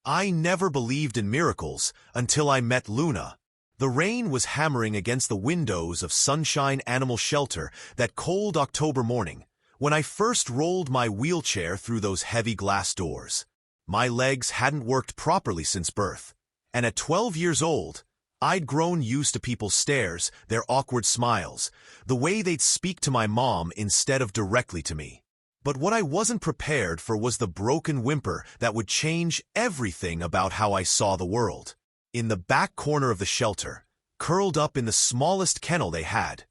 I never believed in miracles until I met Luna. The rain was hammering against the windows of Sunshine Animal Shelter that cold October morning when I first rolled my wheelchair through those heavy glass doors. My legs hadn't worked properly since birth, and at 12 years old, I'd grown used to people's stares, their awkward smiles, the way they'd speak to my mom instead of directly to me. But what I wasn't prepared for was the broken whimper that would change everything about how I saw the world. In the back corner of the shelter, curled up in the smallest kennel they had,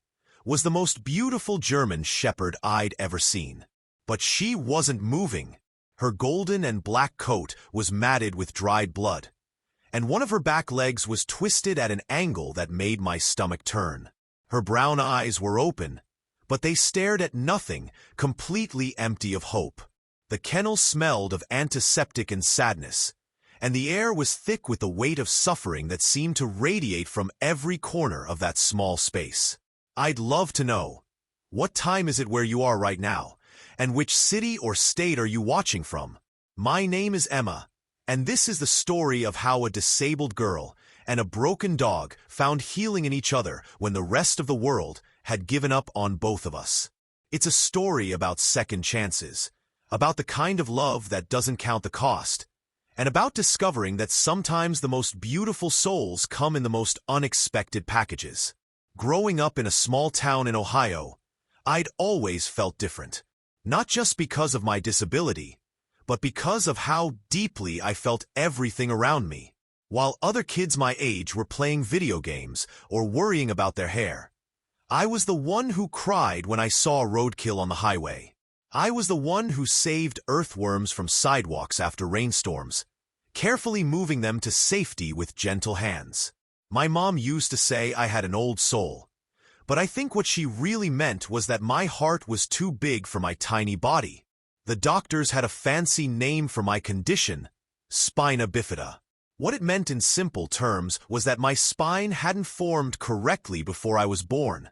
was the most beautiful German shepherd I'd ever seen. But she wasn't moving. Her golden and black coat was matted with dried blood, and one of her back legs was twisted at an angle that made my stomach turn. Her brown eyes were open, but they stared at nothing, completely empty of hope. The kennel smelled of antiseptic and sadness, and the air was thick with the weight of suffering that seemed to radiate from every corner of that small space. I'd love to know, what time is it where you are right now, and which city or state are you watching from? My name is Emma, and this is the story of how a disabled girl and a broken dog found healing in each other when the rest of the world had given up on both of us. It's a story about second chances, about the kind of love that doesn't count the cost, and about discovering that sometimes the most beautiful souls come in the most unexpected packages. Growing up in a small town in Ohio, I'd always felt different, not just because of my disability, but because of how deeply I felt everything around me. While other kids my age were playing video games or worrying about their hair, I was the one who cried when I saw roadkill on the highway. I was the one who saved earthworms from sidewalks after rainstorms, carefully moving them to safety with gentle hands. My mom used to say I had an old soul, but I think what she really meant was that my heart was too big for my tiny body. The doctors had a fancy name for my condition, spina bifida. What it meant in simple terms was that my spine hadn't formed correctly before I was born,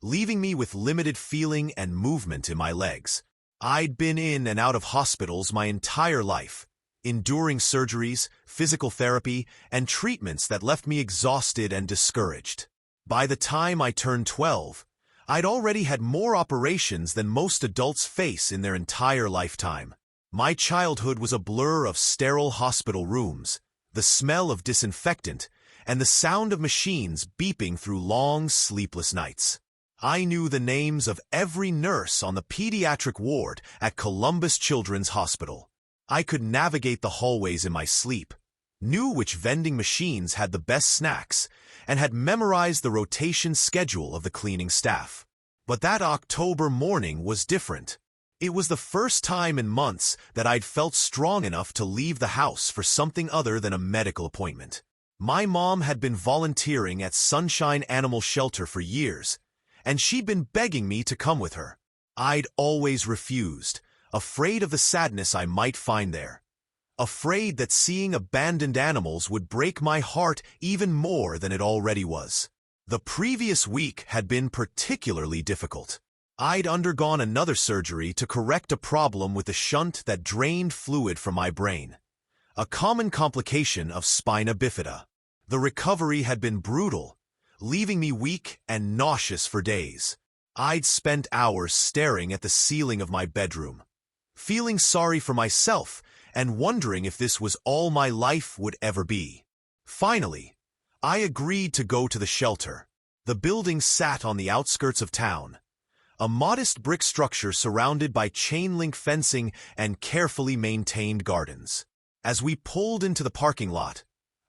leaving me with limited feeling and movement in my legs. I'd been in and out of hospitals my entire life, enduring surgeries, physical therapy, and treatments that left me exhausted and discouraged. By the time I turned 12, I'd already had more operations than most adults face in their entire lifetime. My childhood was a blur of sterile hospital rooms, the smell of disinfectant, and the sound of machines beeping through long, sleepless nights. I knew the names of every nurse on the pediatric ward at Columbus Children's Hospital. I could navigate the hallways in my sleep, knew which vending machines had the best snacks, and had memorized the rotation schedule of the cleaning staff. But that October morning was different. It was the first time in months that I'd felt strong enough to leave the house for something other than a medical appointment. My mom had been volunteering at Sunshine Animal Shelter for years, and she'd been begging me to come with her. I'd always refused, afraid of the sadness I might find there, afraid that seeing abandoned animals would break my heart even more than it already was. The previous week had been particularly difficult. I'd undergone another surgery to correct a problem with a shunt that drained fluid from my brain, a common complication of spina bifida. The recovery had been brutal, leaving me weak and nauseous for days. I'd spent hours staring at the ceiling of my bedroom, feeling sorry for myself and wondering if this was all my life would ever be. Finally, I agreed to go to the shelter. The building sat on the outskirts of town, a modest brick structure surrounded by chain-link fencing and carefully maintained gardens. As we pulled into the parking lot,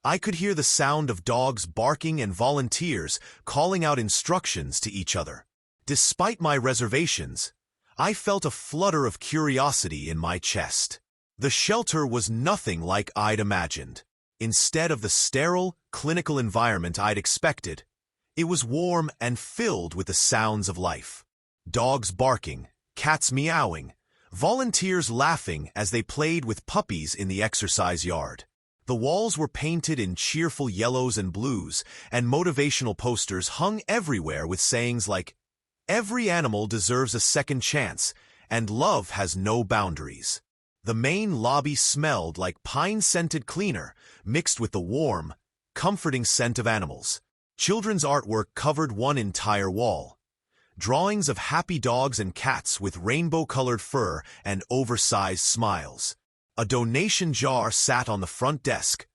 I could hear the sound of dogs barking and volunteers calling out instructions to each other. Despite my reservations, I felt a flutter of curiosity in my chest. The shelter was nothing like I'd imagined. Instead of the sterile, clinical environment I'd expected, it was warm and filled with the sounds of life. Dogs barking, cats meowing, volunteers laughing as they played with puppies in the exercise yard. The walls were painted in cheerful yellows and blues, and motivational posters hung everywhere with sayings like, "Every animal deserves a second chance, and love has no boundaries." The main lobby smelled like pine-scented cleaner mixed with the warm, comforting scent of animals. Children's artwork covered one entire wall. Drawings of happy dogs and cats with rainbow-colored fur and oversized smiles. A donation jar sat on the front desk,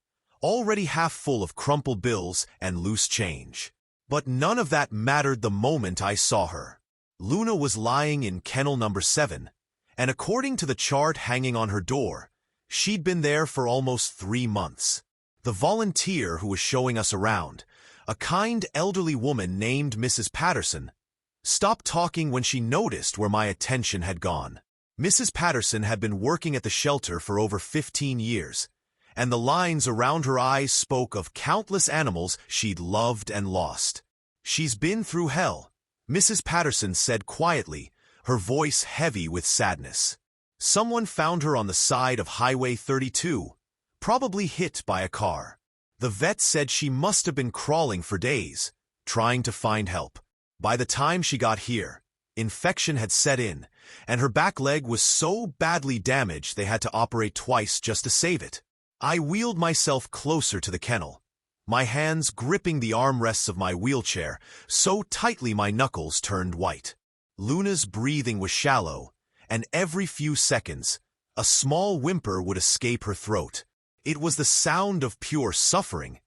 already half full of crumpled bills and loose change. But none of that mattered the moment I saw her. Luna was lying in kennel number 7, and according to the chart hanging on her door, she'd been there for almost 3 months. The volunteer who was showing us around, a kind elderly woman named Mrs. Patterson, stopped talking when she noticed where my attention had gone. Mrs. Patterson had been working at the shelter for over 15 years, and the lines around her eyes spoke of countless animals she'd loved and lost. "She's been through hell," Mrs. Patterson said quietly, her voice heavy with sadness. "Someone found her on the side of Highway 32, probably hit by a car. The vet said she must have been crawling for days, trying to find help. By the time she got here, infection had set in, and her back leg was so badly damaged they had to operate twice just to save it." I wheeled myself closer to the kennel, my hands gripping the armrests of my wheelchair so tightly my knuckles turned white. Luna's breathing was shallow, and every few seconds, a small whimper would escape her throat. It was the sound of pure suffering,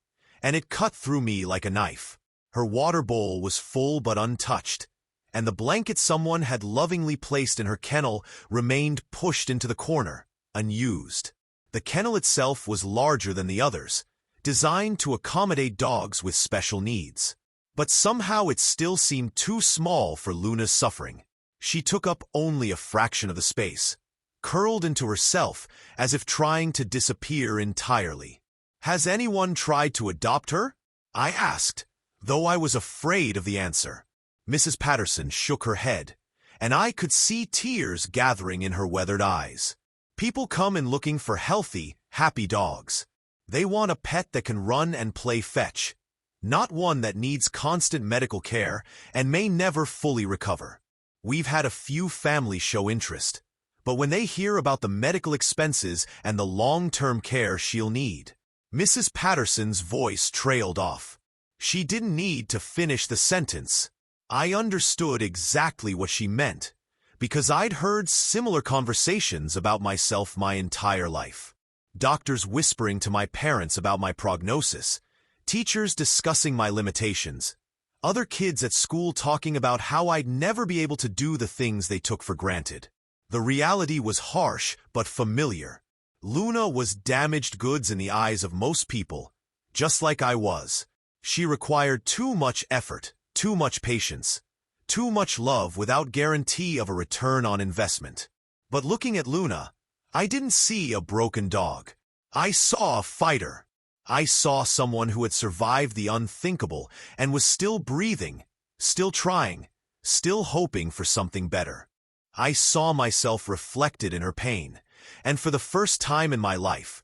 and it cut through me like a knife. Her water bowl was full but untouched, and the blanket someone had lovingly placed in her kennel remained pushed into the corner, unused. The kennel itself was larger than the others, designed to accommodate dogs with special needs. But somehow it still seemed too small for Luna's suffering. She took up only a fraction of the space, curled into herself as if trying to disappear entirely. "Has anyone tried to adopt her?" I asked, though I was afraid of the answer. Mrs. Patterson shook her head, and I could see tears gathering in her weathered eyes. "People come in looking for healthy, happy dogs. They want a pet that can run and play fetch, not one that needs constant medical care and may never fully recover. We've had a few families show interest, but when they hear about the medical expenses and the long-term care she'll need..." Mrs. Patterson's voice trailed off. She didn't need to finish the sentence. I understood exactly what she meant, because I'd heard similar conversations about myself my entire life. Doctors whispering to my parents about my prognosis, teachers discussing my limitations, other kids at school talking about how I'd never be able to do the things they took for granted. The reality was harsh but familiar. Luna was damaged goods in the eyes of most people, just like I was. She required too much effort, too much patience, too much love without guarantee of a return on investment. But looking at Luna, I didn't see a broken dog. I saw a fighter. I saw someone who had survived the unthinkable and was still breathing, still trying, still hoping for something better. I saw myself reflected in her pain, and for the first time in my life,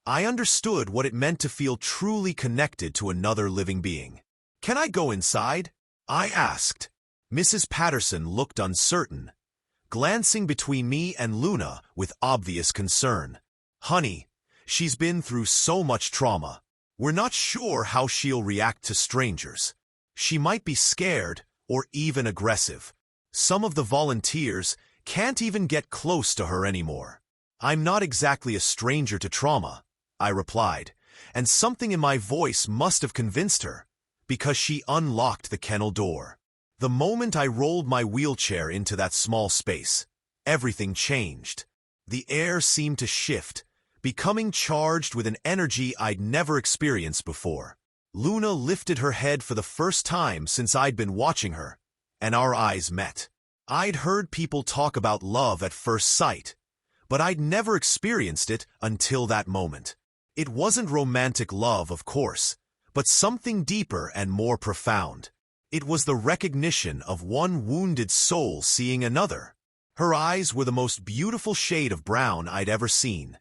I understood what it meant to feel truly connected to another living being. "Can I go inside?" I asked. Mrs. Patterson looked uncertain, glancing between me and Luna with obvious concern. "Honey, she's been through so much trauma. We're not sure how she'll react to strangers. She might be scared or even aggressive. Some of the volunteers can't even get close to her anymore." "I'm not exactly a stranger to trauma," I replied, and something in my voice must have convinced her, because she unlocked the kennel door. The moment I rolled my wheelchair into that small space, everything changed. The air seemed to shift, becoming charged with an energy I'd never experienced before. Luna lifted her head for the first time since I'd been watching her, and our eyes met. I'd heard people talk about love at first sight, but I'd never experienced it until that moment. It wasn't romantic love, of course, but something deeper and more profound. It was the recognition of one wounded soul seeing another. Her eyes were the most beautiful shade of brown I'd ever seen.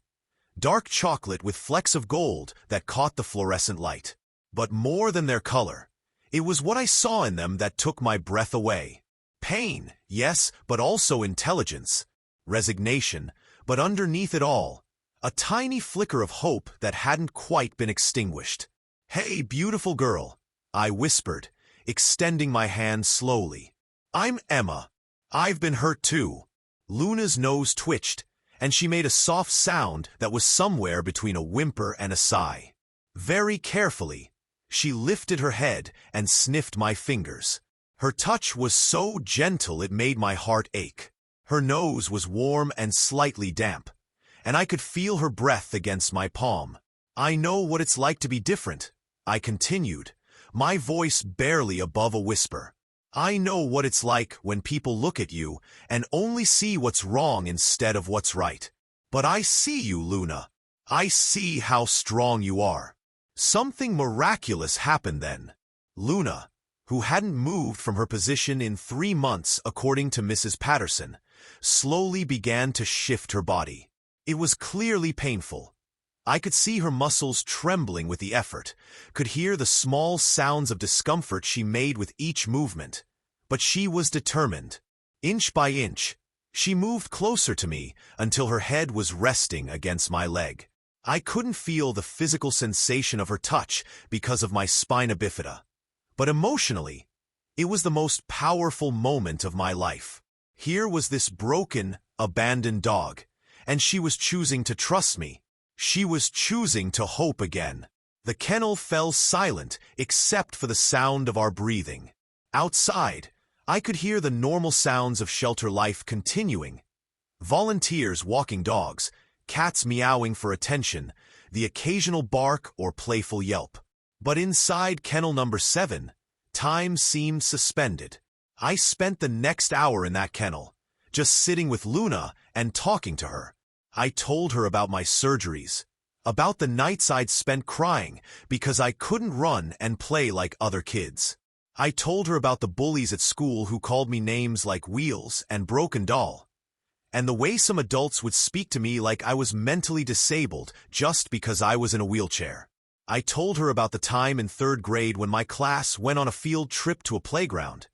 Dark chocolate with flecks of gold that caught the fluorescent light. But more than their color, it was what I saw in them that took my breath away. Pain, yes, but also intelligence, resignation, But underneath it all, a tiny flicker of hope that hadn't quite been extinguished. "Hey, beautiful girl," I whispered, extending my hand slowly. "I'm Emma. I've been hurt too." Luna's nose twitched, and she made a soft sound that was somewhere between a whimper and a sigh. Very carefully, she lifted her head and sniffed my fingers. Her touch was so gentle it made my heart ache. Her nose was warm and slightly damp, and I could feel her breath against my palm. "I know what it's like to be different," I continued, my voice barely above a whisper. "I know what it's like when people look at you and only see what's wrong instead of what's right. But I see you, Luna. I see how strong you are." Something miraculous happened then. Luna, who hadn't moved from her position in 3 months according to Mrs. Patterson, slowly began to shift her body. It was clearly painful. I could see her muscles trembling with the effort, could hear the small sounds of discomfort she made with each movement. But she was determined. Inch by inch, she moved closer to me until her head was resting against my leg. I couldn't feel the physical sensation of her touch because of my spina bifida. But emotionally, it was the most powerful moment of my life. Here was this broken, abandoned dog, and she was choosing to trust me. She was choosing to hope again. The kennel fell silent except for the sound of our breathing. Outside, I could hear the normal sounds of shelter life continuing. Volunteers walking dogs, cats meowing for attention, the occasional bark or playful yelp. But inside kennel number 7, time seemed suspended. I spent the next hour in that kennel, just sitting with Luna and talking to her. I told her about my surgeries, about the nights I'd spent crying because I couldn't run and play like other kids. I told her about the bullies at school who called me names like Wheels and Broken Doll, and the way some adults would speak to me like I was mentally disabled just because I was in a wheelchair. I told her about the time in 3rd grade when my class went on a field trip to a playground,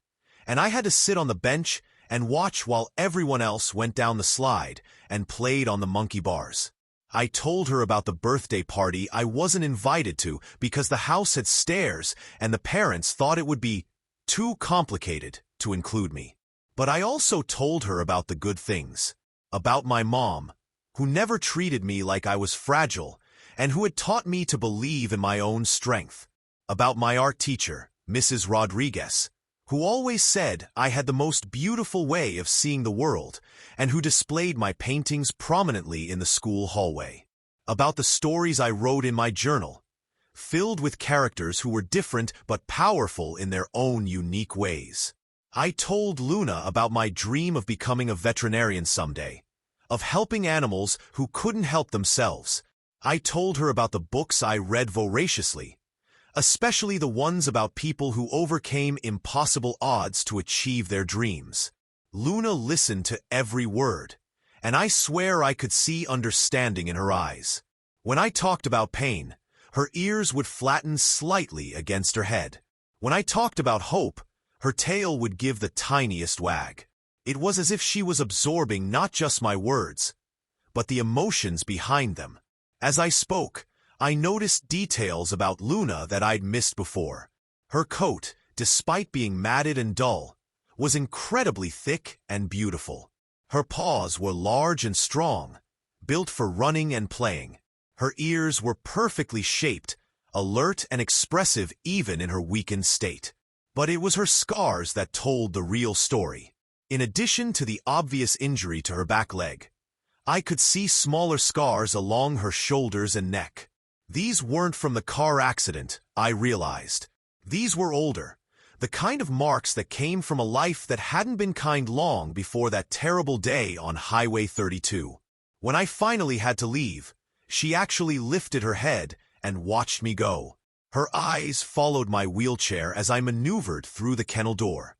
and I had to sit on the bench and watch while everyone else went down the slide and played on the monkey bars. I told her about the birthday party I wasn't invited to because the house had stairs and the parents thought it would be too complicated to include me. But I also told her about the good things, about my mom, who never treated me like I was fragile and who had taught me to believe in my own strength, about my art teacher, Mrs. Rodriguez, who always said I had the most beautiful way of seeing the world and who displayed my paintings prominently in the school hallway, about the stories I wrote in my journal, filled with characters who were different but powerful in their own unique ways. I told Luna about my dream of becoming a veterinarian someday, of helping animals who couldn't help themselves. I told her about the books I read voraciously, especially the ones about people who overcame impossible odds to achieve their dreams. Luna listened to every word, and I swear I could see understanding in her eyes. When I talked about pain, her ears would flatten slightly against her head. When I talked about hope, her tail would give the tiniest wag. It was as if she was absorbing not just my words, but the emotions behind them. As I spoke, I noticed details about Luna that I'd missed before. Her coat, despite being matted and dull, was incredibly thick and beautiful. Her paws were large and strong, built for running and playing. Her ears were perfectly shaped, alert and expressive even in her weakened state. But it was her scars that told the real story. In addition to the obvious injury to her back leg, I could see smaller scars along her shoulders and neck. These weren't from the car accident, I realized. These were older, the kind of marks that came from a life that hadn't been kind long before that terrible day on Highway 32. When I finally had to leave, she actually lifted her head and watched me go. Her eyes followed my wheelchair as I maneuvered through the kennel door,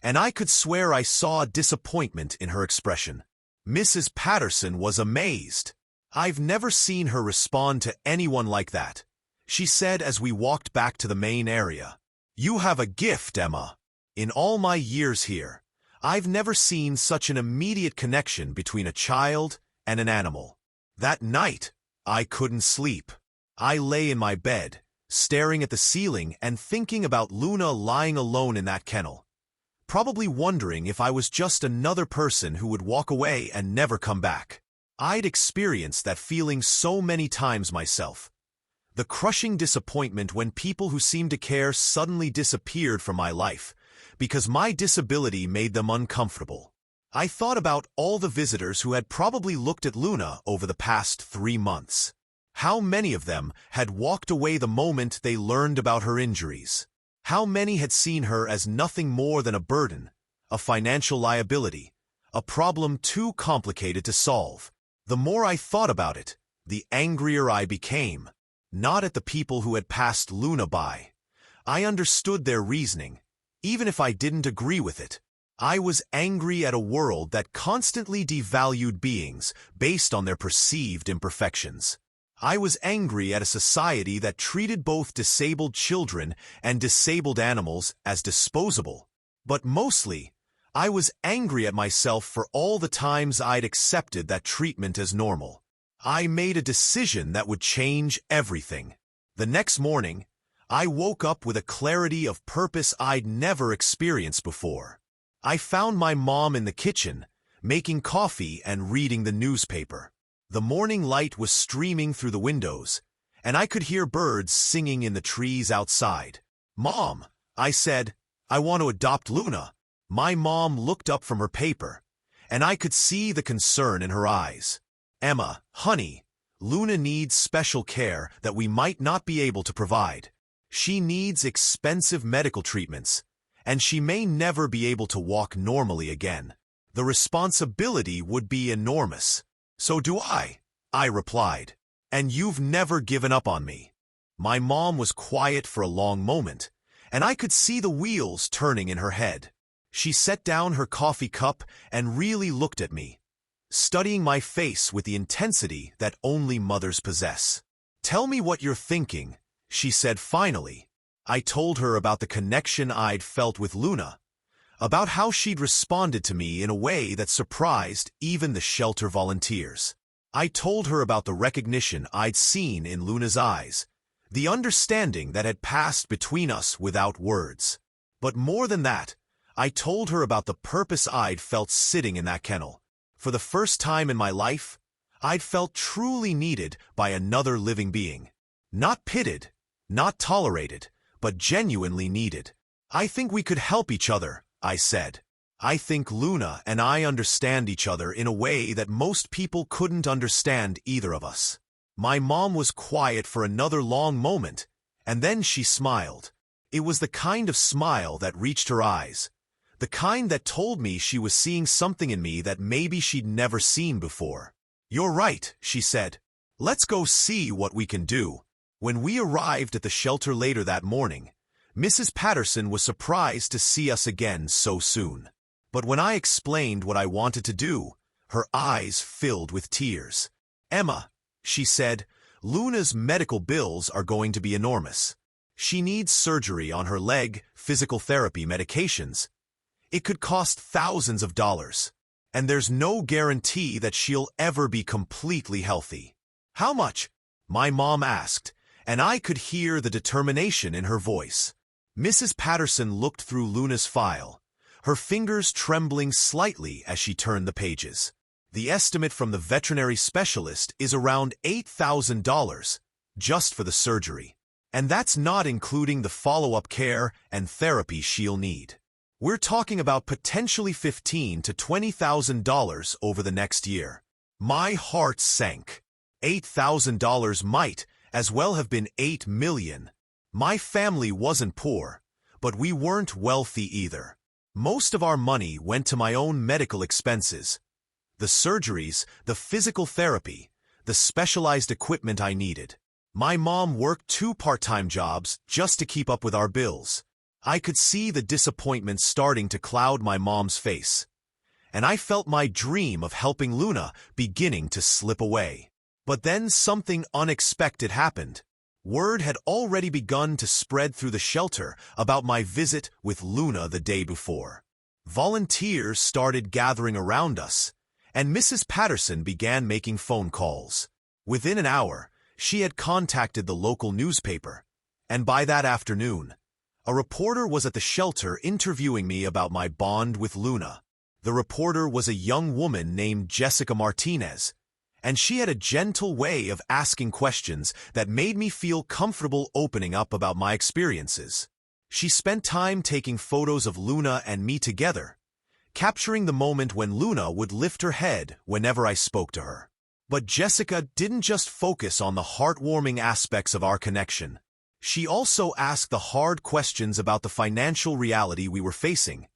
and I could swear I saw disappointment in her expression. Mrs. Patterson was amazed. "I've never seen her respond to anyone like that," she said as we walked back to the main area. "You have a gift, Emma. In all my years here, I've never seen such an immediate connection between a child and an animal. That night, I couldn't sleep. I lay in my bed, staring at the ceiling and thinking about Luna lying alone in that kennel, probably wondering if I was just another person who would walk away and never come back. I'd experienced that feeling so many times myself. The crushing disappointment when people who seemed to care suddenly disappeared from my life because my disability made them uncomfortable. I thought about all the visitors who had probably looked at Luna over the past 3 months. How many of them had walked away the moment they learned about her injuries? How many had seen her as nothing more than a burden, a financial liability, a problem too complicated to solve? The more I thought about it, the angrier I became. Not at the people who had passed Luna by. I understood their reasoning, even if I didn't agree with it. I was angry at a world that constantly devalued beings based on their perceived imperfections. I was angry at a society that treated both disabled children and disabled animals as disposable. But mostly, I was angry at myself for all the times I'd accepted that treatment as normal. I made a decision that would change everything. The next morning, I woke up with a clarity of purpose I'd never experienced before. I found my mom in the kitchen, making coffee and reading the newspaper. The morning light was streaming through the windows, and I could hear birds singing in the trees outside. "Mom," I said, "I want to adopt Luna." My mom looked up from her paper, and I could see the concern in her eyes. "Emma, honey, Luna needs special care that we might not be able to provide. She needs expensive medical treatments, and she may never be able to walk normally again. The responsibility would be enormous." "So do I replied. "And you've never given up on me." My mom was quiet for a long moment, and I could see the wheels turning in her head. She set down her coffee cup and really looked at me, studying my face with the intensity that only mothers possess. "Tell me what you're thinking," she said finally. I told her about the connection I'd felt with Luna, about how she'd responded to me in a way that surprised even the shelter volunteers. I told her about the recognition I'd seen in Luna's eyes, the understanding that had passed between us without words. But more than that, I told her about the purpose I'd felt sitting in that kennel. For the first time in my life, I'd felt truly needed by another living being. Not pitied, not tolerated, but genuinely needed. "I think we could help each other," I said. "I think Luna and I understand each other in a way that most people couldn't understand either of us." My mom was quiet for another long moment, and then she smiled. It was the kind of smile that reached her eyes, the kind that told me she was seeing something in me that maybe she'd never seen before. "You're right," she said. "Let's go see what we can do." When we arrived at the shelter later that morning, Mrs. Patterson was surprised to see us again so soon. But when I explained what I wanted to do, her eyes filled with tears. "Emma," she said, "Luna's medical bills are going to be enormous. She needs surgery on her leg, physical therapy, medications. It could cost thousands of dollars, and there's no guarantee that she'll ever be completely healthy." "How much?" my mom asked, and I could hear the determination in her voice. Mrs. Patterson looked through Luna's file, her fingers trembling slightly as she turned the pages. "The estimate from the veterinary specialist is around $8,000 just for the surgery, and that's not including the follow-up care and therapy she'll need. We're talking about potentially $15,000 to $20,000 over the next year." My heart sank. $8,000 might as well have been $8 million. My family wasn't poor, but we weren't wealthy either. Most of our money went to my own medical expenses, the surgeries, the physical therapy, the specialized equipment I needed. My mom worked 2 part-time jobs just to keep up with our bills. I could see the disappointment starting to cloud my mom's face, and I felt my dream of helping Luna beginning to slip away. But then something unexpected happened. Word had already begun to spread through the shelter about my visit with Luna the day before. Volunteers started gathering around us, and Mrs. Patterson began making phone calls. Within an hour, she had contacted the local newspaper, and by that afternoon, a reporter was at the shelter interviewing me about my bond with Luna. The reporter was a young woman named Jessica Martinez, and she had a gentle way of asking questions that made me feel comfortable opening up about my experiences. She spent time taking photos of Luna and me together, capturing the moment when Luna would lift her head whenever I spoke to her. But Jessica didn't just focus on the heartwarming aspects of our connection. She also asked the hard questions about the financial reality we were facing,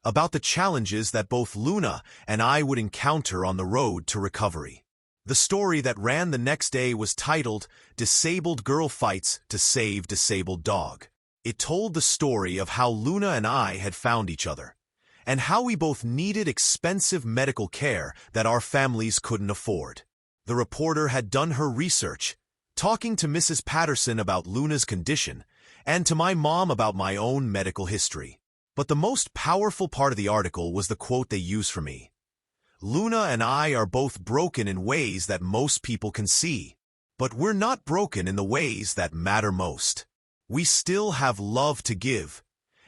about the challenges that both Luna and I would encounter on the road to recovery. The story that ran the next day was titled, "Disabled Girl Fights to Save Disabled Dog." It told the story of how Luna and I had found each other, and how we both needed expensive medical care that our families couldn't afford. The reporter had done her research, talking to Mrs. Patterson about Luna's condition, and to my mom about my own medical history. But the most powerful part of the article was the quote they used for me. "Luna and I are both broken in ways that most people can see, but we're not broken in the ways that matter most. We still have love to give,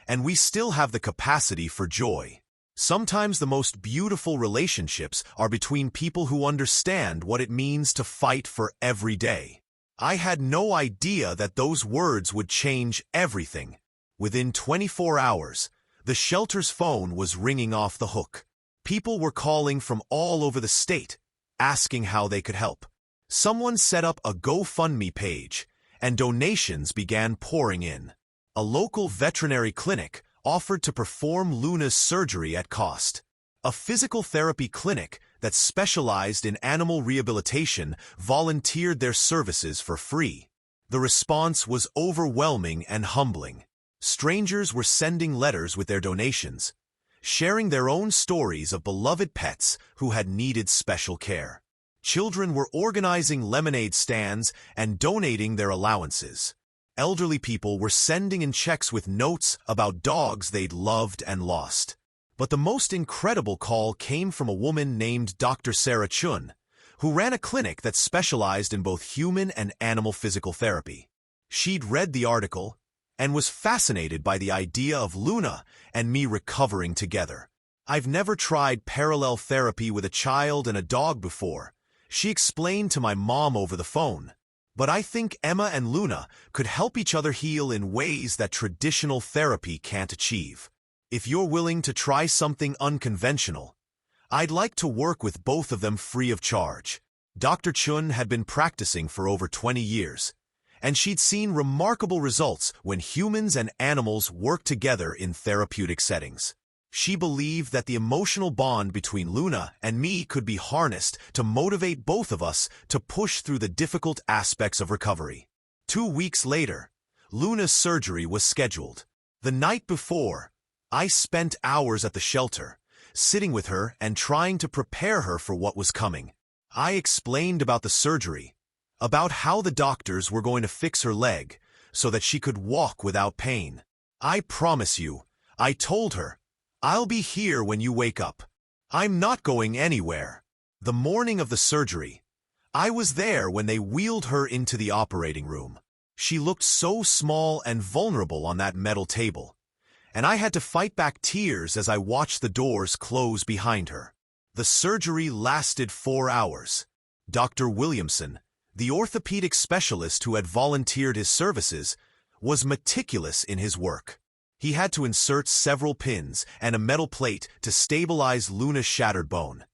and we still have the capacity for joy." Sometimes the most beautiful relationships are between people who understand what it means to fight for every day. I had no idea that those words would change everything. Within 24 hours, the shelter's phone was ringing off the hook. People were calling from all over the state, asking how they could help. Someone set up a GoFundMe page, and donations began pouring in. A local veterinary clinic offered to perform Luna's surgery at cost. A physical therapy clinic that specialized in animal rehabilitation volunteered their services for free. The response was overwhelming and humbling. Strangers were sending letters with their donations, sharing their own stories of beloved pets who had needed special care. Children were organizing lemonade stands and donating their allowances. Elderly people were sending in checks with notes about dogs they'd loved and lost. But the most incredible call came from a woman named Dr. Sarah Chun, who ran a clinic that specialized in both human and animal physical therapy. She'd read the article and was fascinated by the idea of Luna and me recovering together. "I've never tried parallel therapy with a child and a dog before," she explained to my mom over the phone. "But I think Emma and Luna could help each other heal in ways that traditional therapy can't achieve. If you're willing to try something unconventional, I'd like to work with both of them free of charge." Dr. Chun had been practicing for over 20 years, and she'd seen remarkable results when humans and animals work together in therapeutic settings. She believed that the emotional bond between Luna and me could be harnessed to motivate both of us to push through the difficult aspects of recovery. 2 weeks later, Luna's surgery was scheduled. The night before, I spent hours at the shelter, sitting with her and trying to prepare her for what was coming. I explained about the surgery, about how the doctors were going to fix her leg so that she could walk without pain. "I promise you," I told her, "I'll be here when you wake up. I'm not going anywhere." The morning of the surgery, I was there when they wheeled her into the operating room. She looked so small and vulnerable on that metal table, and I had to fight back tears as I watched the doors close behind her. The surgery lasted 4 hours. Dr. Williamson, the orthopedic specialist who had volunteered his services, was meticulous in his work. He had to insert several pins and a metal plate to stabilize Luna's shattered bone,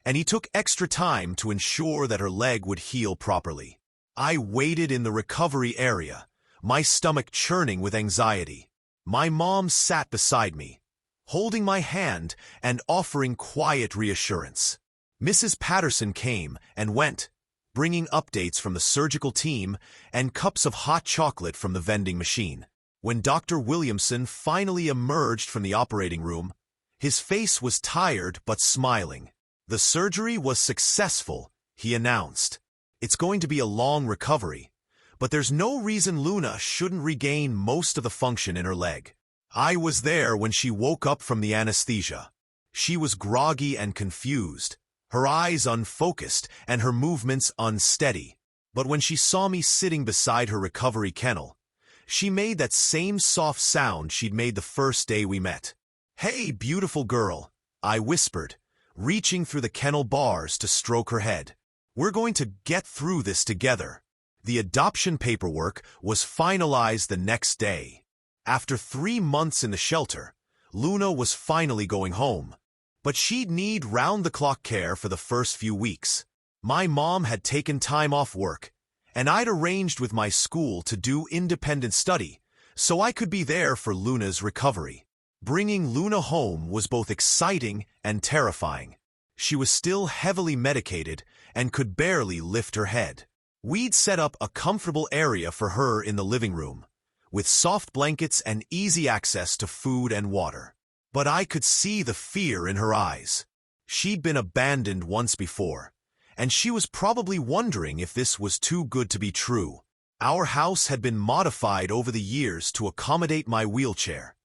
and he took extra time to ensure that her leg would heal properly. I waited in the recovery area, my stomach churning with anxiety. My mom sat beside me, holding my hand and offering quiet reassurance. Mrs. Patterson came and went, bringing updates from the surgical team and cups of hot chocolate from the vending machine. When Dr. Williamson finally emerged from the operating room, his face was tired but smiling. "The surgery was successful," he announced. "It's going to be a long recovery, but there's no reason Luna shouldn't regain most of the function in her leg." I was there when she woke up from the anesthesia. She was groggy and confused, her eyes unfocused and her movements unsteady. But when she saw me sitting beside her recovery kennel, she made that same soft sound she'd made the first day we met. "Hey, beautiful girl," I whispered, reaching through the kennel bars to stroke her head. "We're going to get through this together." The adoption paperwork was finalized the next day. After 3 months in the shelter, Luna was finally going home. But she'd need round-the-clock care for the first few weeks. My mom had taken time off work, and I'd arranged with my school to do independent study, so I could be there for Luna's recovery. Bringing Luna home was both exciting and terrifying. She was still heavily medicated and could barely lift her head. We'd set up a comfortable area for her in the living room, with soft blankets and easy access to food and water. But I could see the fear in her eyes. She'd been abandoned once before, and she was probably wondering if this was too good to be true. Our house had been modified over the years to accommodate my wheelchair,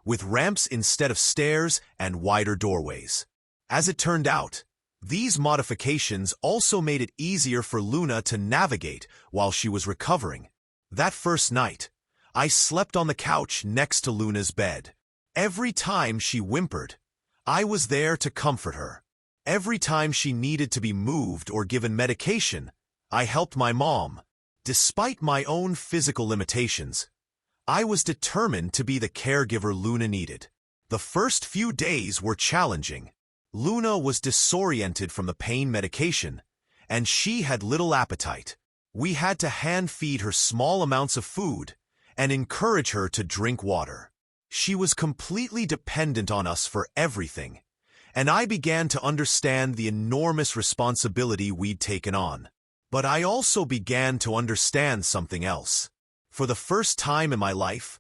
with ramps instead of stairs and wider doorways. As it turned out, these modifications also made it easier for Luna to navigate while she was recovering. That first night, I slept on the couch next to Luna's bed. Every time she whimpered, I was there to comfort her. Every time she needed to be moved or given medication, I helped my mom. Despite my own physical limitations, I was determined to be the caregiver Luna needed. The first few days were challenging. Luna was disoriented from the pain medication, and she had little appetite. We had to hand-feed her small amounts of food and encourage her to drink water. She was completely dependent on us for everything, and I began to understand the enormous responsibility we'd taken on. But I also began to understand something else. For the first time in my life,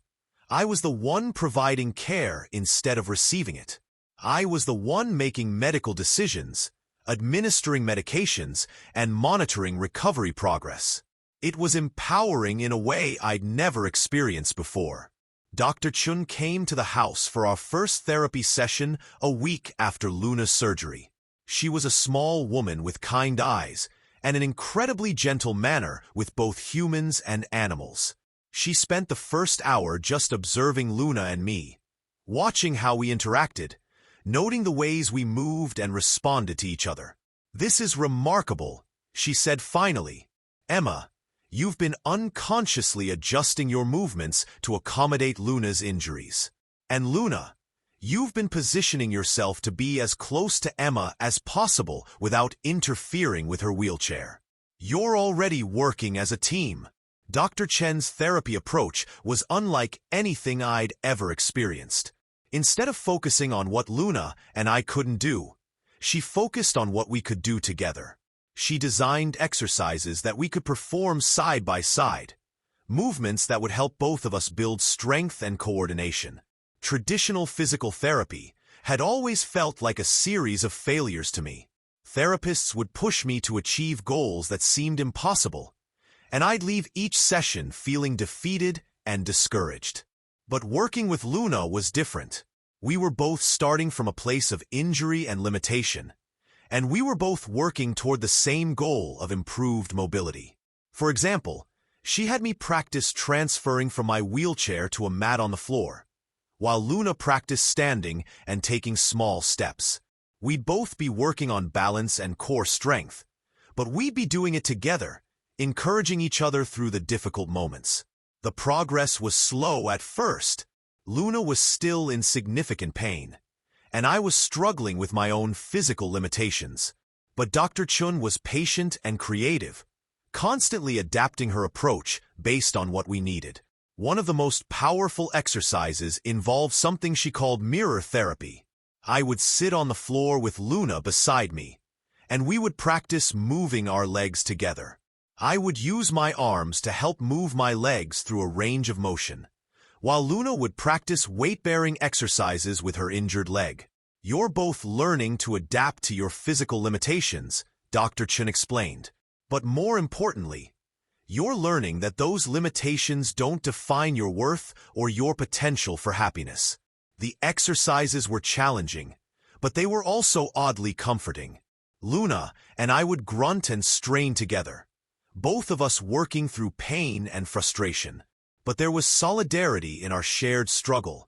I was the one providing care instead of receiving it. I was the one making medical decisions, administering medications, and monitoring recovery progress. It was empowering in a way I'd never experienced before. Dr. Chun came to the house for our first therapy session a week after Luna's surgery. She was a small woman with kind eyes and an incredibly gentle manner with both humans and animals. She spent the first hour just observing Luna and me, watching how we interacted, noting the ways we moved and responded to each other. "This is remarkable," she said finally. "Emma, you've been unconsciously adjusting your movements to accommodate Luna's injuries. And Luna, you've been positioning yourself to be as close to Emma as possible without interfering with her wheelchair. You're already working as a team." Dr. Chen's therapy approach was unlike anything I'd ever experienced. Instead of focusing on what Luna and I couldn't do, she focused on what we could do together. She designed exercises that we could perform side by side, movements that would help both of us build strength and coordination. Traditional physical therapy had always felt like a series of failures to me. Therapists would push me to achieve goals that seemed impossible, and I'd leave each session feeling defeated and discouraged. But working with Luna was different. We were both starting from a place of injury and limitation, and we were both working toward the same goal of improved mobility. For example, she had me practice transferring from my wheelchair to a mat on the floor, while Luna practiced standing and taking small steps. We'd both be working on balance and core strength, but we'd be doing it together, encouraging each other through the difficult moments. The progress was slow at first. Luna was still in significant pain, and I was struggling with my own physical limitations. But Dr. Chun was patient and creative, constantly adapting her approach based on what we needed. One of the most powerful exercises involved something she called mirror therapy. I would sit on the floor with Luna beside me, and we would practice moving our legs together. I would use my arms to help move my legs through a range of motion, while Luna would practice weight-bearing exercises with her injured leg. "You're both learning to adapt to your physical limitations," Dr. Chun explained. "But more importantly, you're learning that those limitations don't define your worth or your potential for happiness." The exercises were challenging, but they were also oddly comforting. Luna and I would grunt and strain together, both of us working through pain and frustration. But there was solidarity in our shared struggle,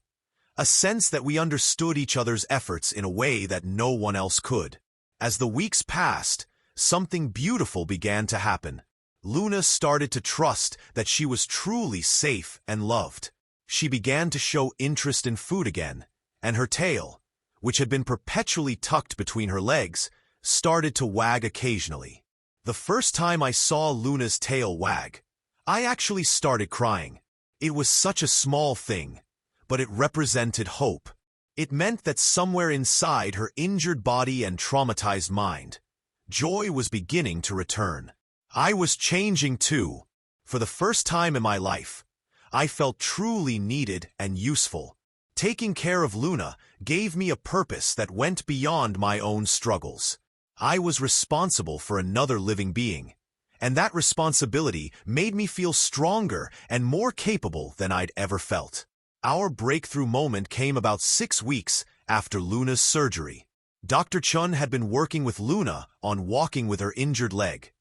a sense that we understood each other's efforts in a way that no one else could. As the weeks passed, something beautiful began to happen. Luna started to trust that she was truly safe and loved. She began to show interest in food again, and her tail, which had been perpetually tucked between her legs, started to wag occasionally. The first time I saw Luna's tail wag, I actually started crying. It was such a small thing, but it represented hope. It meant that somewhere inside her injured body and traumatized mind, joy was beginning to return. I was changing too. For the first time in my life, I felt truly needed and useful. Taking care of Luna gave me a purpose that went beyond my own struggles. I was responsible for another living being, and that responsibility made me feel stronger and more capable than I'd ever felt. Our breakthrough moment came about 6 weeks after Luna's surgery. Dr. Chun had been working with Luna on walking with her injured leg,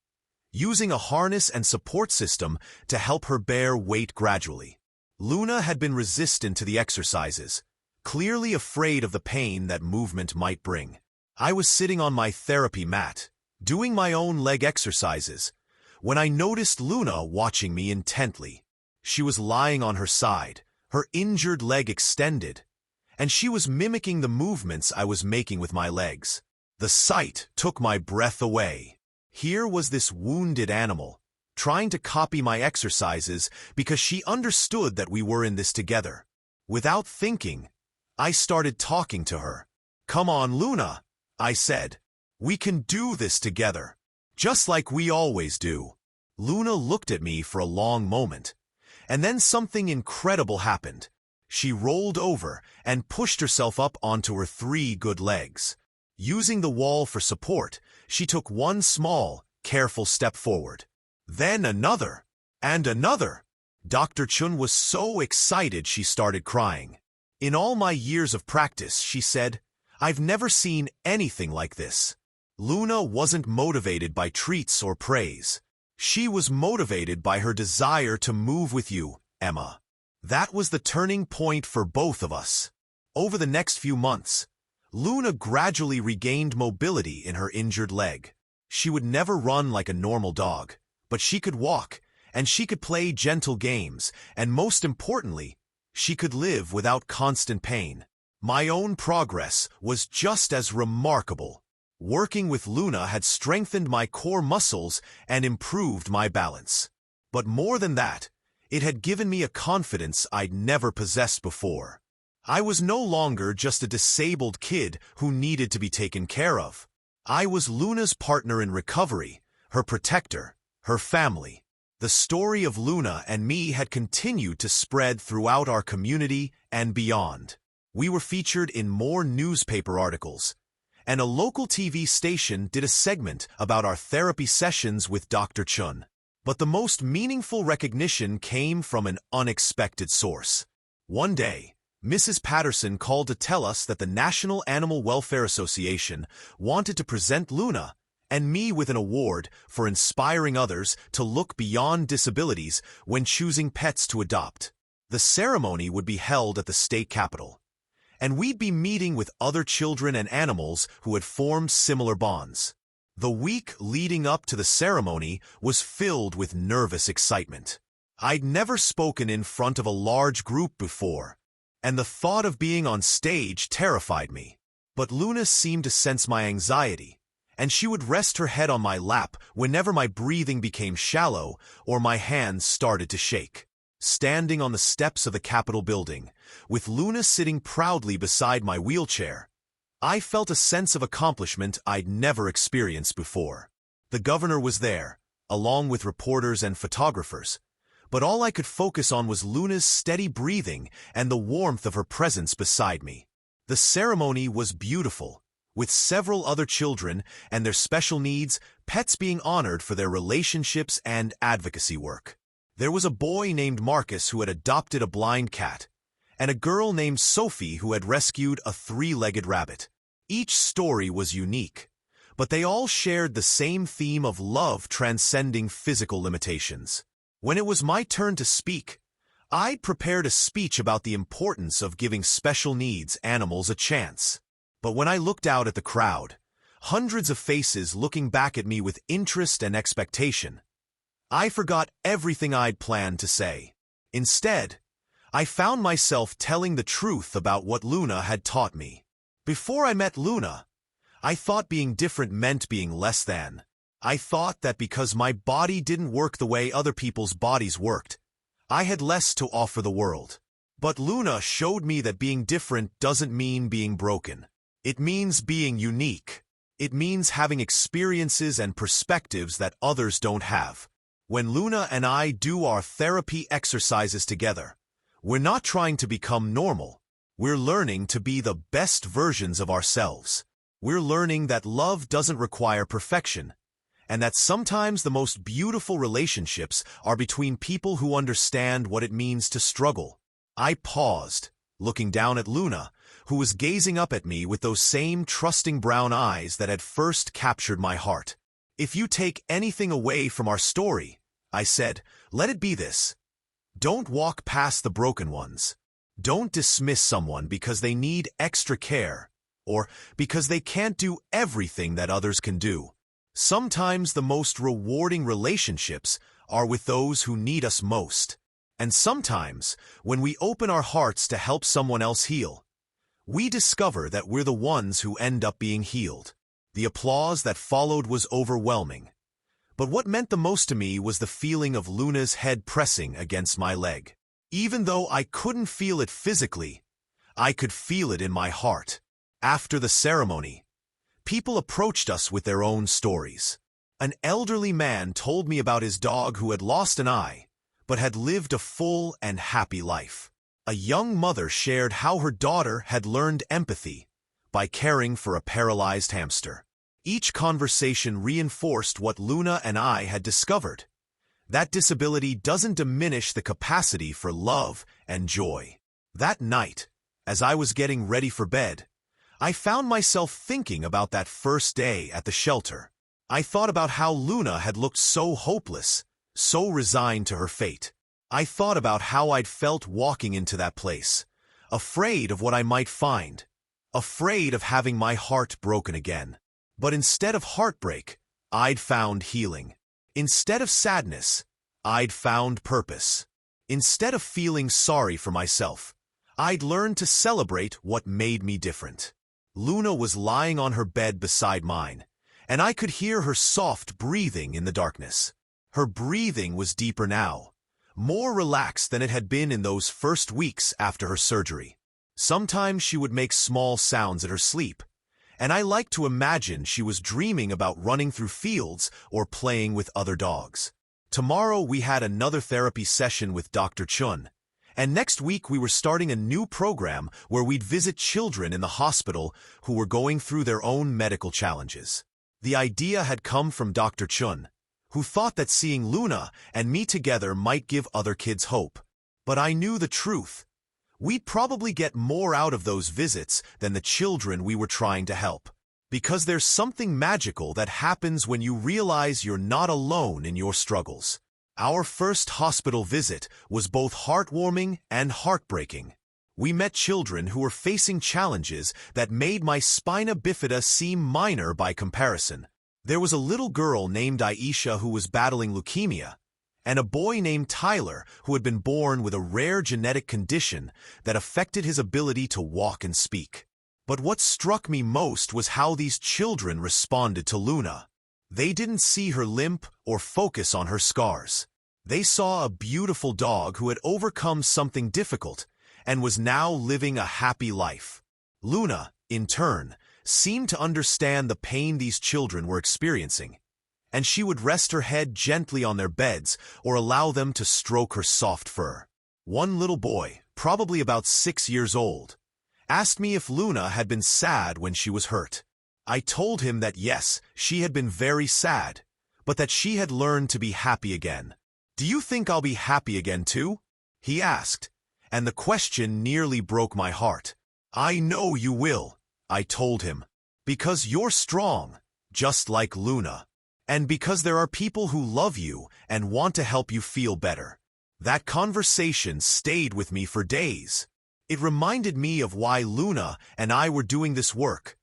using a harness and support system to help her bear weight gradually. Luna had been resistant to the exercises, clearly afraid of the pain that movement might bring. I was sitting on my therapy mat, doing my own leg exercises, when I noticed Luna watching me intently. She was lying on her side, her injured leg extended, and she was mimicking the movements I was making with my legs. The sight took my breath away. Here was this wounded animal, trying to copy my exercises because she understood that we were in this together. Without thinking, I started talking to her. "Come on, Luna," I said. "We can do this together, just like we always do." Luna looked at me for a long moment, and then something incredible happened. She rolled over and pushed herself up onto her 3 good legs. Using the wall for support, she took one small, careful step forward. Then another, and another. Dr. Chun was so excited she started crying. "In all my years of practice," she said, "I've never seen anything like this." Luna wasn't motivated by treats or praise. She was motivated by her desire to move with you, Emma. That was the turning point for both of us. Over the next few months, Luna gradually regained mobility in her injured leg. She would never run like a normal dog, but she could walk, and she could play gentle games, and most importantly, she could live without constant pain. My own progress was just as remarkable. Working with Luna had strengthened my core muscles and improved my balance. But more than that, it had given me a confidence I'd never possessed before. I was no longer just a disabled kid who needed to be taken care of. I was Luna's partner in recovery, her protector, her family. The story of Luna and me had continued to spread throughout our community and beyond. We were featured in more newspaper articles, and a local TV station did a segment about our therapy sessions with Dr. Chun. But the most meaningful recognition came from an unexpected source. One day, Mrs. Patterson called to tell us that the National Animal Welfare Association wanted to present Luna and me with an award for inspiring others to look beyond disabilities when choosing pets to adopt. The ceremony would be held at the state capitol, and we'd be meeting with other children and animals who had formed similar bonds. The week leading up to the ceremony was filled with nervous excitement. I'd never spoken in front of a large group before, and the thought of being on stage terrified me. But Luna seemed to sense my anxiety, and she would rest her head on my lap whenever my breathing became shallow or my hands started to shake. Standing on the steps of the Capitol building, with Luna sitting proudly beside my wheelchair, I felt a sense of accomplishment I'd never experienced before. The governor was there, along with reporters and photographers, but all I could focus on was Luna's steady breathing and the warmth of her presence beside me. The ceremony was beautiful, with several other children and their special needs, pets being honored for their relationships and advocacy work. There was a boy named Marcus who had adopted a blind cat, and a girl named Sophie who had rescued a 3-legged rabbit. Each story was unique, but they all shared the same theme of love transcending physical limitations. When it was my turn to speak, I'd prepared a speech about the importance of giving special needs animals a chance. But when I looked out at the crowd, hundreds of faces looking back at me with interest and expectation, I forgot everything I'd planned to say. Instead, I found myself telling the truth about what Luna had taught me. Before I met Luna, I thought being different meant being less than. I thought that because my body didn't work the way other people's bodies worked, I had less to offer the world. But Luna showed me that being different doesn't mean being broken. It means being unique. It means having experiences and perspectives that others don't have. When Luna and I do our therapy exercises together, we're not trying to become normal. We're learning to be the best versions of ourselves. We're learning that love doesn't require perfection, and that sometimes the most beautiful relationships are between people who understand what it means to struggle. I paused, looking down at Luna, who was gazing up at me with those same trusting brown eyes that had first captured my heart. If you take anything away from our story, I said, let it be this. Don't walk past the broken ones. Don't dismiss someone because they need extra care, or because they can't do everything that others can do. Sometimes the most rewarding relationships are with those who need us most. And sometimes, when we open our hearts to help someone else heal, we discover that we're the ones who end up being healed. The applause that followed was overwhelming. But what meant the most to me was the feeling of Luna's head pressing against my leg. Even though I couldn't feel it physically, I could feel it in my heart. After the ceremony, people approached us with their own stories. An elderly man told me about his dog who had lost an eye, but had lived a full and happy life. A young mother shared how her daughter had learned empathy by caring for a paralyzed hamster. Each conversation reinforced what Luna and I had discovered. That disability doesn't diminish the capacity for love and joy. That night, as I was getting ready for bed, I found myself thinking about that first day at the shelter. I thought about how Luna had looked so hopeless, so resigned to her fate. I thought about how I'd felt walking into that place, afraid of what I might find, afraid of having my heart broken again. But instead of heartbreak, I'd found healing. Instead of sadness, I'd found purpose. Instead of feeling sorry for myself, I'd learned to celebrate what made me different. Luna was lying on her bed beside mine, and I could hear her soft breathing in the darkness. Her breathing was deeper now, more relaxed than it had been in those first weeks after her surgery. Sometimes she would make small sounds in her sleep, and I liked to imagine she was dreaming about running through fields or playing with other dogs. Tomorrow we had another therapy session with Dr. Chun, and next week we were starting a new program where we'd visit children in the hospital who were going through their own medical challenges. The idea had come from Dr. Chun, who thought that seeing Luna and me together might give other kids hope. But I knew the truth. We'd probably get more out of those visits than the children we were trying to help. Because there's something magical that happens when you realize you're not alone in your struggles. Our first hospital visit was both heartwarming and heartbreaking. We met children who were facing challenges that made my spina bifida seem minor by comparison. There was a little girl named Aisha who was battling leukemia, and a boy named Tyler who had been born with a rare genetic condition that affected his ability to walk and speak. But what struck me most was how these children responded to Luna. They didn't see her limp or focus on her scars. They saw a beautiful dog who had overcome something difficult and was now living a happy life. Luna, in turn, seemed to understand the pain these children were experiencing, and she would rest her head gently on their beds or allow them to stroke her soft fur. One little boy, probably about 6 years old, asked me if Luna had been sad when she was hurt. I told him that yes, she had been very sad, but that she had learned to be happy again. "Do you think I'll be happy again too?" he asked, and the question nearly broke my heart. "I know you will," I told him, "because you're strong, just like Luna. And because there are people who love you and want to help you feel better. That conversation stayed with me for days. It reminded me of why Luna and I were doing this work,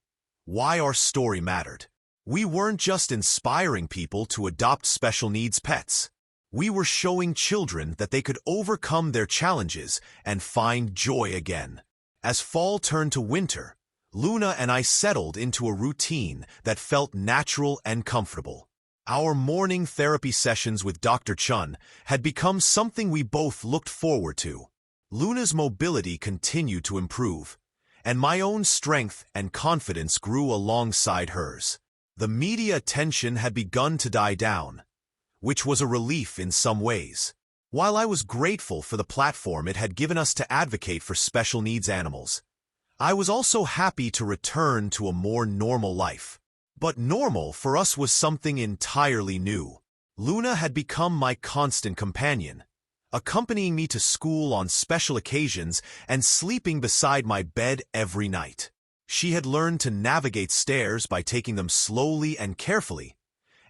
why our story mattered. We weren't just inspiring people to adopt special needs pets. We were showing children that they could overcome their challenges and find joy again. As fall turned to winter, Luna and I settled into a routine that felt natural and comfortable. Our morning therapy sessions with Dr. Chun had become something we both looked forward to. Luna's mobility continued to improve, and my own strength and confidence grew alongside hers. The media attention had begun to die down, which was a relief in some ways. While I was grateful for the platform it had given us to advocate for special needs animals, I was also happy to return to a more normal life. But normal for us was something entirely new. Luna had become my constant companion, accompanying me to school on special occasions and sleeping beside my bed every night. She had learned to navigate stairs by taking them slowly and carefully,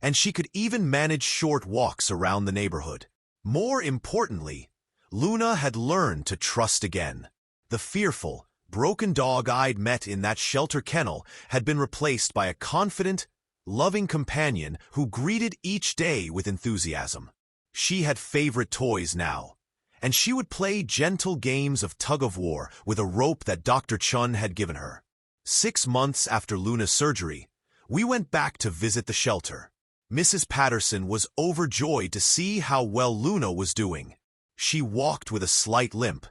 and she could even manage short walks around the neighborhood. More importantly, Luna had learned to trust again. The fearful, broken dog I'd met in that shelter kennel had been replaced by a confident, loving companion who greeted each day with enthusiasm. She had favorite toys now, and she would play gentle games of tug-of-war with a rope that Dr. Chun had given her. 6 months after Luna's surgery, we went back to visit the shelter. Mrs. Patterson was overjoyed to see how well Luna was doing. She walked with a slight limp,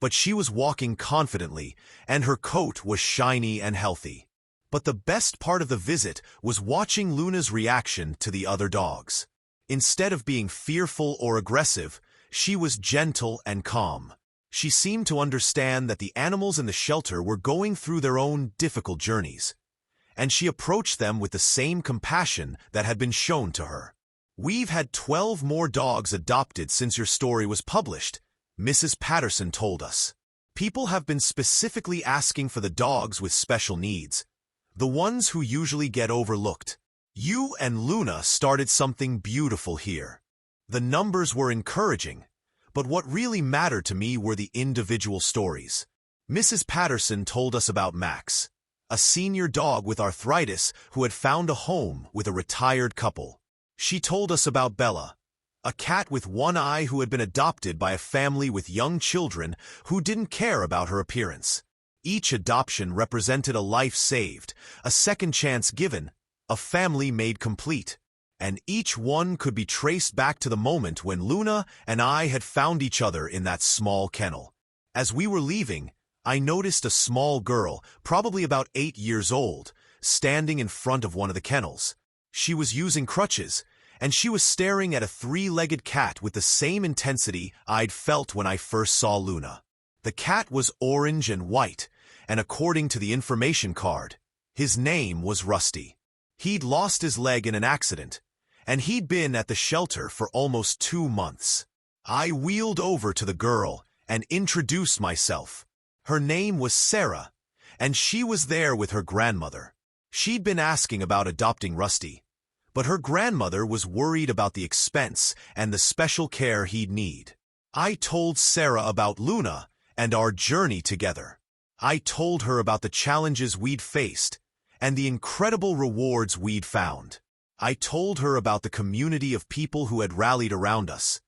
but she was walking confidently, and her coat was shiny and healthy. But the best part of the visit was watching Luna's reaction to the other dogs. Instead of being fearful or aggressive, she was gentle and calm. She seemed to understand that the animals in the shelter were going through their own difficult journeys, and she approached them with the same compassion that had been shown to her. "We've had 12 more dogs adopted since your story was published," Mrs. Patterson told us. "People have been specifically asking for the dogs with special needs, the ones who usually get overlooked. You and Luna started something beautiful here." The numbers were encouraging, but what really mattered to me were the individual stories. Mrs. Patterson told us about Max, a senior dog with arthritis who had found a home with a retired couple. She told us about Bella, a cat with one eye who had been adopted by a family with young children who didn't care about her appearance. Each adoption represented a life saved, a second chance given, a family made complete. And each one could be traced back to the moment when Luna and I had found each other in that small kennel. As we were leaving, I noticed a small girl, probably about 8 years old, standing in front of one of the kennels. She was using crutches, and she was staring at a 3-legged cat with the same intensity I'd felt when I first saw Luna. The cat was orange and white, and according to the information card, his name was Rusty. He'd lost his leg in an accident, and he'd been at the shelter for almost 2 months. I wheeled over to the girl and introduced myself. Her name was Sarah, and she was there with her grandmother. She'd been asking about adopting Rusty, but her grandmother was worried about the expense and the special care he'd need. I told Sarah about Luna and our journey together. I told her about the challenges we'd faced and the incredible rewards we'd found. I told her about the community of people who had rallied around us,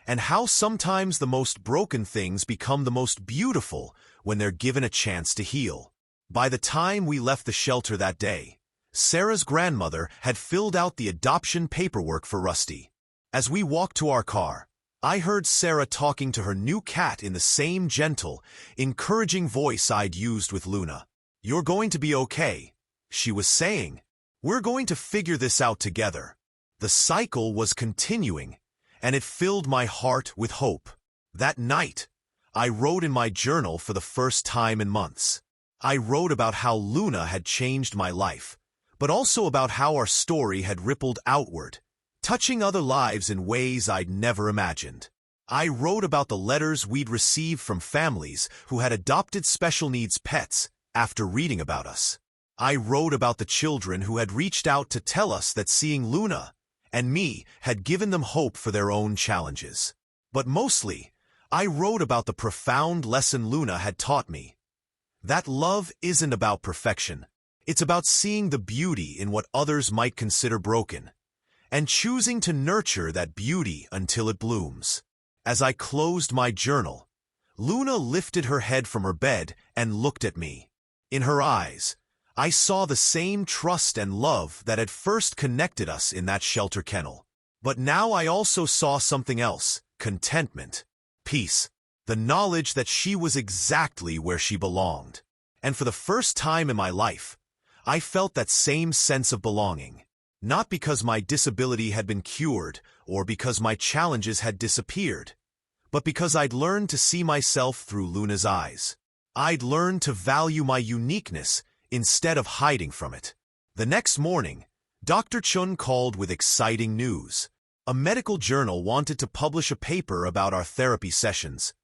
and how sometimes the most broken things become the most beautiful when they're given a chance to heal. By the time we left the shelter that day, Sarah's grandmother had filled out the adoption paperwork for Rusty. As we walked to our car, I heard Sarah talking to her new cat in the same gentle, encouraging voice I'd used with Luna. "You're going to be okay," she was saying. "We're going to figure this out together." The cycle was continuing, and it filled my heart with hope. That night, I wrote in my journal for the first time in months. I wrote about how Luna had changed my life, but also about how our story had rippled outward, touching other lives in ways I'd never imagined. I wrote about the letters we'd received from families who had adopted special needs pets after reading about us. I wrote about the children who had reached out to tell us that seeing Luna and me had given them hope for their own challenges. But mostly, I wrote about the profound lesson Luna had taught me. That love isn't about perfection. It's about seeing the beauty in what others might consider broken, and choosing to nurture that beauty until it blooms. As I closed my journal, Luna lifted her head from her bed and looked at me. In her eyes, I saw the same trust and love that had first connected us in that shelter kennel. But now I also saw something else: contentment, peace, the knowledge that she was exactly where she belonged. And for the first time in my life, I felt that same sense of belonging. Not because my disability had been cured or because my challenges had disappeared, but because I'd learned to see myself through Luna's eyes. I'd learned to value my uniqueness instead of hiding from it. The next morning, Dr. Chun called with exciting news. A medical journal wanted to publish a paper about our therapy sessions,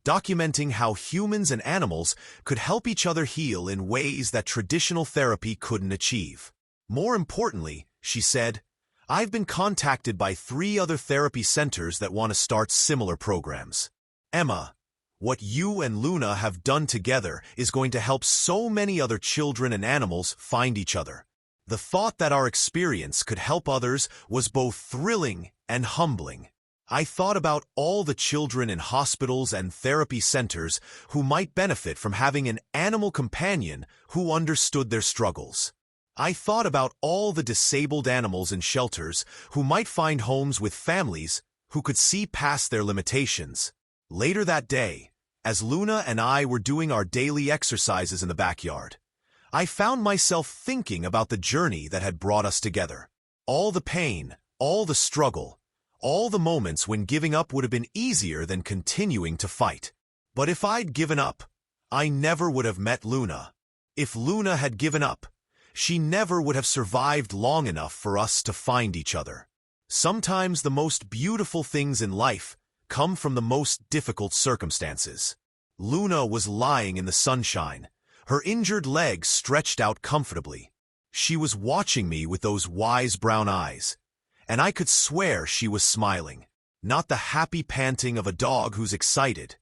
documenting how humans and animals could help each other heal in ways that traditional therapy couldn't achieve. More importantly, she said, I've been contacted by 3 other therapy centers that want to start similar programs. Emma, what you and Luna have done together is going to help so many other children and animals find each other. The thought that our experience could help others was both thrilling and humbling. I thought about all the children in hospitals and therapy centers who might benefit from having an animal companion who understood their struggles. I thought about all the disabled animals in shelters who might find homes with families who could see past their limitations. Later that day, as Luna and I were doing our daily exercises in the backyard, I found myself thinking about the journey that had brought us together. All the pain, all the struggle, all the moments when giving up would have been easier than continuing to fight. But if I'd given up, I never would have met Luna. If Luna had given up, she never would have survived long enough for us to find each other. Sometimes the most beautiful things in life come from the most difficult circumstances. Luna was lying in the sunshine, her injured legs stretched out comfortably. She was watching me with those wise brown eyes, and I could swear she was smiling. Not the happy panting of a dog who's excited,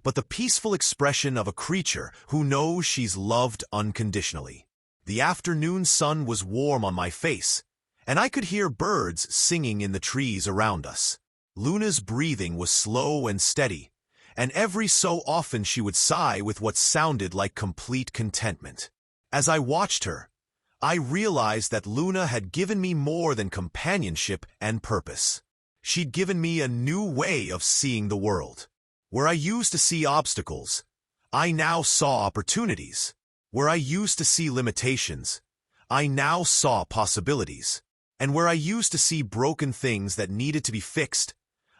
but the peaceful expression of a creature who knows she's loved unconditionally. The afternoon sun was warm on my face, and I could hear birds singing in the trees around us. Luna's breathing was slow and steady, and every so often she would sigh with what sounded like complete contentment. As I watched her, I realized that Luna had given me more than companionship and purpose. She'd given me a new way of seeing the world. Where I used to see obstacles, I now saw opportunities. Where I used to see limitations, I now saw possibilities. And where I used to see broken things that needed to be fixed,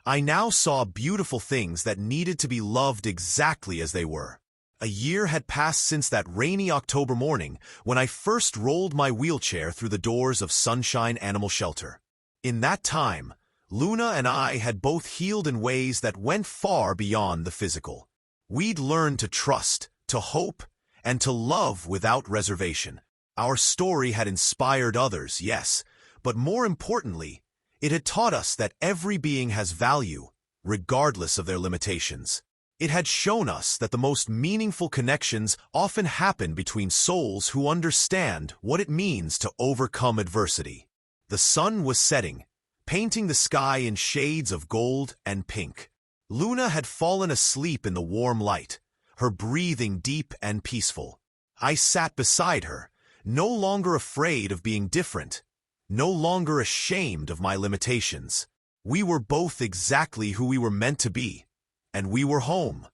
I now saw beautiful things that needed to be loved exactly as they were. A year had passed since that rainy October morning when I first rolled my wheelchair through the doors of Sunshine Animal Shelter. In that time, Luna and I had both healed in ways that went far beyond the physical. We'd learned to trust, to hope, and to love without reservation. Our story had inspired others, yes, but more importantly, it had taught us that every being has value, regardless of their limitations. It had shown us that the most meaningful connections often happen between souls who understand what it means to overcome adversity. The sun was setting, painting the sky in shades of gold and pink. Luna had fallen asleep in the warm light, her breathing deep and peaceful. I sat beside her, no longer afraid of being different, no longer ashamed of my limitations. We were both exactly who we were meant to be, and we were home.